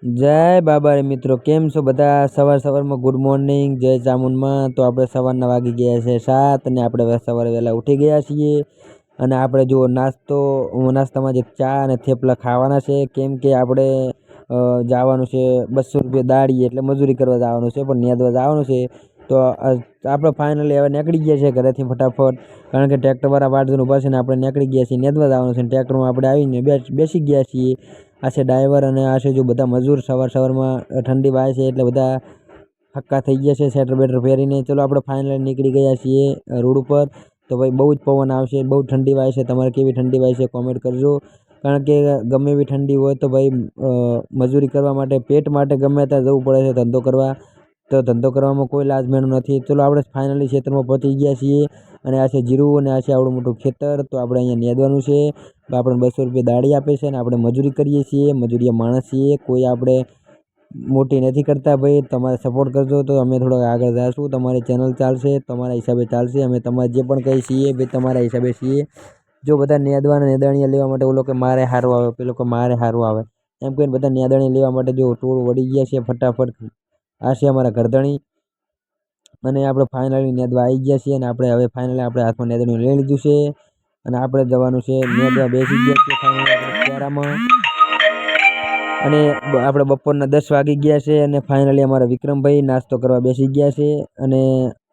जय बाबा रे मित्रों, केम छो बधा? सवार में गुड मॉर्निंग, जय चामुंडमां। तो આપણે સવારના વાગી ગયા છે 7 અને આપણે સવારે વહેલા ઉઠી ગયા છીએ અને આપણે જો નાસ્તામાં જે ચા અને થેપલા ખાવાના છે, કેમ કે આપણે જવાનું છે 200 રૂપિયા દાડીએ, એટલે મજૂરી કરવા જવાનું છે, પણ નેદવા જવાનું છે. તો આપણે ફાઇનલી હવે નીકળી ગયા છે ઘરેથી ફટાફટ, કારણ કે ટ્રેક્ટરવાળા વાટ જોઈને ઊભા છે ને આપણે નીકળી ગયા છીએ નેદવા જવાનું છે. ટ્રેક્ટરમાં આપણે આવીને બેસી ગયા છીએ. આ છે ડ્રાઈવર અને આ છે જો બધા મજૂર. સવારમાં ઠંડી વાય છે એટલે બધા હક્કા થઈ ગયા છે સ્વેટર બેટર પહેરીને. ચલો આપણે ફાઇનલી નીકળી ગયા છીએ રોડ ઉપર. તો ભાઈ બહુ જ પવન આવશે, બહુ ઠંડી વાય છે. તમારે કેવી ઠંડી વાય છે કોમેન્ટ કરજો, કારણ કે ગમે એવી ઠંડી હોય તો ભાઈ મજૂરી કરવા માટે, પેટ માટે ગમે ત્યાં જવું પડે છે ધંધો કરવા. તો ધંધો કરવામાં કોઈ લાજમેણું નથી. ચલો આપણે ફાઇનલી ખેતરમાં પહોંચી ગયા છીએ અને આ છે જીરું અને આ છે આવડું મોટું ખેતર. તો આપણે અહીંયા નેદવાનું છે. આપણે 200 રૂપિયા દાડી આપે છે અને આપણે મજૂરી કરીએ છીએ, મજૂરીયા માણસ છીએ. કોઈ આપણે મોટી નથી કરતા ભાઈ. તમારે સપોર્ટ કરજો તો અમે થોડા આગળ જઈશું. તમારી ચેનલ ચાલશે, તમારા હિસાબે ચાલશે. અમે તમારે જે પણ કહીએ છીએ ભાઈ તમારા હિસાબે છીએ. જો બધા નેદવાના નેદાણીયા લેવા માટે ઓલો કે મારે સારું આવે, પેલો કે મારે સારું આવે, એમ કહીને બધા નેદાણી લેવા માટે જો ટોળ વળી ગયા છે ફટાફટ. આ છે અમારા ગરદણી અને આપણે ફાઇનલી નેદવા આવી ગયા છીએ અને આપણે હવે ફાઇનલી આપણે હાથમાં નેદણીયું લઈ લીધું છે અને આપણે જવાનું છે નેદવા. બેસી ગયા છીએ ફાઇનલી ક્યારામાં અને આપણે બપોરના 10 વાગી ગયા છે અને ફાઇનલી અમારા વિક્રમભાઈ નાસ્તો કરવા બેસી ગયા છે અને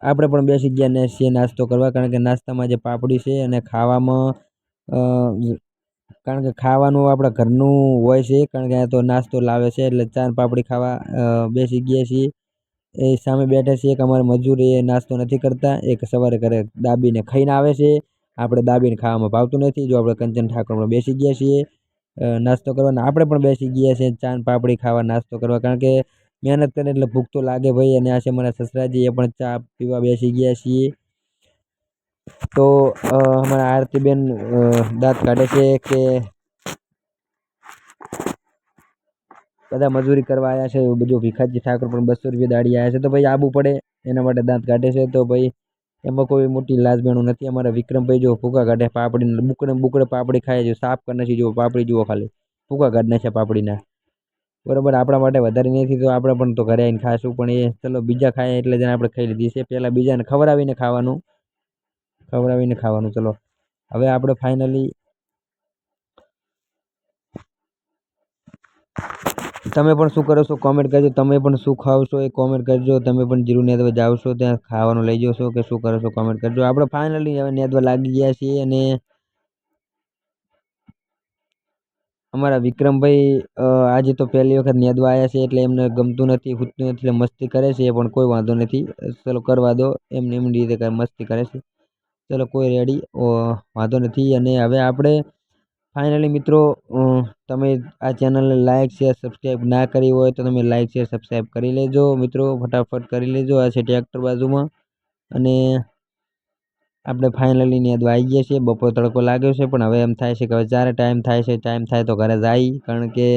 આપણે પણ બેસી ગયા છીએ નાસ્તો કરવા, કારણ કે નાસ્તામાં જે પાપડી છે અને ખાવામાં કારણ કે ખાવાનું આપણા ઘરનું હોય છે, કારણ કે તો નાસ્તો લાવે છે એટલે ચાર પાપડી ખાવા બેસી ગયા છીએ. એ સામે બેઠા છીએ એક અમારે મજૂર, એ નાસ્તો નથી કરતા. એક સવારે ઘરે દાબીને ખાઈને આવે છે, આપણે દાબીને ખાવામાં ભાવતું નથી. જો આપણે કંચન ઠાકોરમાં બેસી ગયા છીએ નાસ્તો કરવાના, આપણે પણ બેસી ગયા છે ચાન પાપડી ખાવા નાસ્તો કરવા, કારણ કે મહેનત કરે એટલે ભૂખ તો લાગે ભાઈ. અને આ છે મારા સસરાજી, એ પણ ચા પીવા બેસી ગયા છીએ. તો અમારા આરતીબેન દાંત કાઢે છે કે બધા મજૂરી કરવા આવ્યા છે. બધું ભીખાજી ઠાકોર પણ 200 રૂપિયા દાડી આવ્યા છે, તો ભાઈ આબુ પડે એના માટે દાંત કાઢે છે. તો ભાઈ એમાં કોઈ મોટી લાજમેણું નથી. અમારા વિક્રમભાઈ જો ફૂકા કાઢે પાપડી, બુકડે પાપડી ખાય છે, સાફ કરી નાખી. જો પાપડી જુઓ, ખાલી ફૂકા કાઢ નાખ્યા પાપડીના, બરોબર. આપણા માટે વધારે નથી તો આપણે પણ તો ઘરે આવીને ખાશું, પણ એ ચલો બીજા ખાય એટલે જ આપણે ખાઈ લીધી છે. પહેલાં બીજાને ખવડાવીને ખાવાનું. ચલો હવે આપણે ફાઇનલી, તમે પણ શું કરો છો કોમેન્ટ કરજો. તમે પણ શું ખાવ છો એ કોમેન્ટ કરજો. તમે પણ જીરું નેદવા જાઓ છો ત્યાં ખાવાનું લઈ જશો કે શું કરો છો કોમેન્ટ કરજો. આપણે ફાઇનલી હવે નેદવા લાગી ગયા છીએ અને અમારા વિક્રમભાઈ આજે તો પહેલી વખત નેદવા આવ્યા છે એટલે એમને ગમતું નથી, ખૂટતું નથી, એટલે મસ્તી કરે છે, પણ કોઈ વાંધો નથી. ચલો કરવા દો, એમની રીતે કાંઈ મસ્તી કરે છે. ચલો કોઈ રેડી, વાંધો નથી. અને હવે આપણે ફાઇનલી મિત્રો, તમે આ ચેનલને લાઇક શેર સબસ્ક્રાઈબ ના કરી હોય તો તમે લાઇક શેર સબસ્ક્રાઈબ કરી લેજો મિત્રો, ફટાફટ કરી લેજો. આ છે ટ્રેક્ટર બાજુમાં અને આપણે ફાઇનલી નેદવા આવી ગયા છીએ. બપોર તડકો લાગ્યો છે, પણ હવે એમ થાય છે કે હવે જ્યારે ટાઈમ થાય તો ઘરે જાય, કારણ કે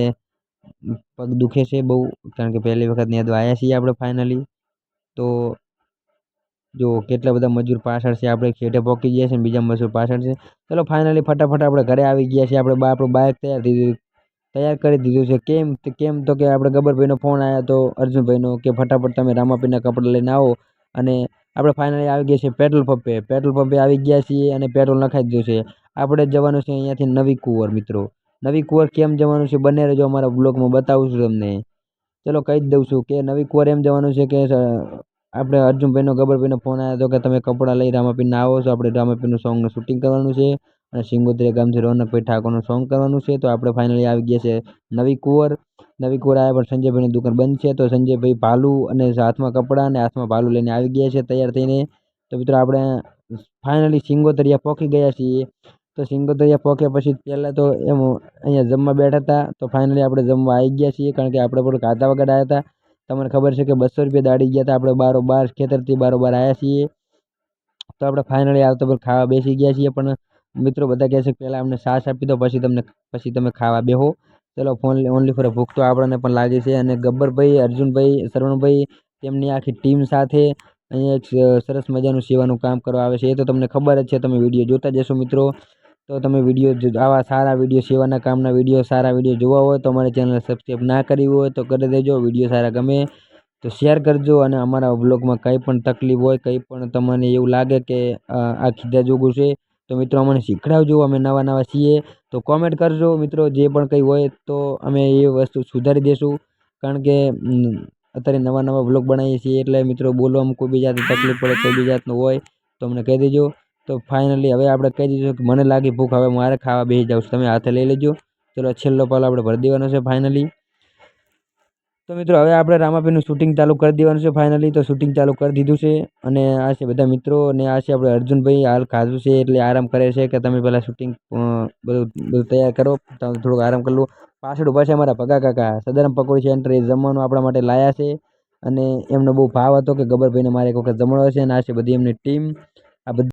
પગ દુખે છે બહુ, કારણ કે પહેલી વખત નેદવા આવ્યા છીએ આપણે ફાઇનલી. તો જો કેટલા બધા મજૂર પાછળ છે, આપણે ખેટે પહોંચી ગયા છે અને બીજા મજૂર પાછળ છે. ચલો ફાઇનલી ફટાફટ આપણે ઘરે આવી ગયા છીએ. આપણે આપણું બાઇક તૈયાર કરી દીધું છે. કેમ તો કે આપણે ગબ્બરભાઈનો ફોન આવ્યો તો અર્જુનભાઈનો, કે ફટાફટ તમે રામાપીરના કપડાં લઈને આવો. અને આપણે ફાઇનલી આવી ગયા છીએ પેટ્રોલ પંપે આવી ગયા છીએ અને પેટ્રોલ નખાઈ દીધું છે. આપણે જવાનું છે અહીંયાથી નવી કુંવર મિત્રો. નવી કુંવર કેમ જવાનું છે બને રહેજો, અમારા બ્લોગમાં બતાવું છું તમને. ચલો કહી જ દઉં છું કે નવી કુંવર એમ જવાનું છે કે આપણે અર્જુનભાઈનો ગબ્બરભાઈનો ફોન આવ્યો હતો કે તમે કપડાં લઈ રામાપીરના આવો છો. આપણે રામાપીરનું સોંગનું શૂટિંગ કરવાનું છે અને સિંગોત્રીયા ગામથી રોનકભાઈ ઠાકોરનું સોંગ કરવાનું છે. તો આપણે ફાઇનલી આવી ગયા છે નવી કુંવર આવ્યા, પણ સંજયભાઈની દુકાન બંધ છે. તો સંજયભાઈ ભાલુ અને હાથમાં કપડાં અને હાથમાં ભાલુ લઈને આવી ગયા છે તૈયાર થઈને. તો મિત્રો આપણે ફાઇનલી સિંગોતરિયા પહોંચી ગયા છીએ. તો સિંગોતરિયા પહોંચ્યા પછી પહેલાં તો એમ અહીંયા જમવા બેઠા હતા. તો ફાઇનલી આપણે જમવા આવી ગયા છીએ, કારણ કે આપણે પણ ખાધા વગર આવ્યા હતા. તમને ખબર છે કે 200 રૂપિયા દાડી ગયા હતા. આપણે બારોબાર ખેતરથી બારોબાર આવ્યા છીએ. તો આપણે ફાઇનલી આવતો પર ખાવા બેસી ગયા છીએ, પણ મિત્રો બધા કહે છે કે પહેલાં અમને છાશ આપી દો પછી તમે ખાવા બેહો. ચલો ઓનલી ફોર ભૂખ તો આપણને પણ લાગી છે. અને ગબ્બરભાઈ, અર્જુનભાઈ, શ્રવણભાઈ, તેમની આખી ટીમ સાથે અહીંયા એક સરસ મજાનું સેવાનું કામ કરવા આવે છે. એ તો તમને ખબર જ છે, તમે વિડીયો જોતા જશો મિત્રો. તો તમે વિડીયો આવા સારા વિડીયો સેવાના કામના વિડીયો સારા વિડીયો જોવા હોય તો અમારી ચેનલ સબસ્ક્રાઈબ ના કરી હોય તો કરી દેજો. વિડીયો સારા ગમે તો શેર કરજો. અને અમારા વ્લોગમાં કંઈ પણ તકલીફ હોય, કંઈ પણ તમને એવું લાગે કે આ કીધા જોગું છે તો મિત્રો અમને શીખડાવજો. અમે નવા છીએ તો કોમેન્ટ કરજો મિત્રો. જે પણ કંઈ હોય તો અમે એ વસ્તુ સુધારી દઈશું. કારણ કે અત્યારે નવા વ્લોગ બનાવીએ છીએ એટલે મિત્રો બોલવામાં કોઈ બી જાતની તકલીફ પડે, કોઈ બી જાતનું હોય તો અમને કહી દેજો. તો ફાઇનલી હવે આપણે કહી દીધું કે મને લાગી ભૂખ, હવે મારે ખાવા બેસી જાઉં છું. તમે હાથે લઈ લેજો. ચલો છેલ્લો પાલો આપણે ભરી દેવાનો છે ફાઇનલી. તો મિત્રો હવે આપણે રામાપીરનું શૂટિંગ ચાલુ કરી દેવાનું છે ફાઇનલી. તો શૂટિંગ ચાલુ કરી દીધું છે. અને આ છે બધા મિત્રો, અને આ છે આપણે અર્જુનભાઈ. હાલ ખાધું છે એટલે આરામ કરે છે કે તમે પહેલાં શૂટિંગ બધું તૈયાર કરો, તમે થોડુંક આરામ કરી લો. પાછળ ઊભા છે અમારા ભગા કાકા, સદારામ પકોડી સેન્ટર. એ જમવાનું આપણા માટે લાયા છે. અને એમનો બહુ ભાવ હતો કે ગબ્બરભાઈને મારે એક વખત જમણો છે. અને આ છે બધી એમની ટીમ. આ બધી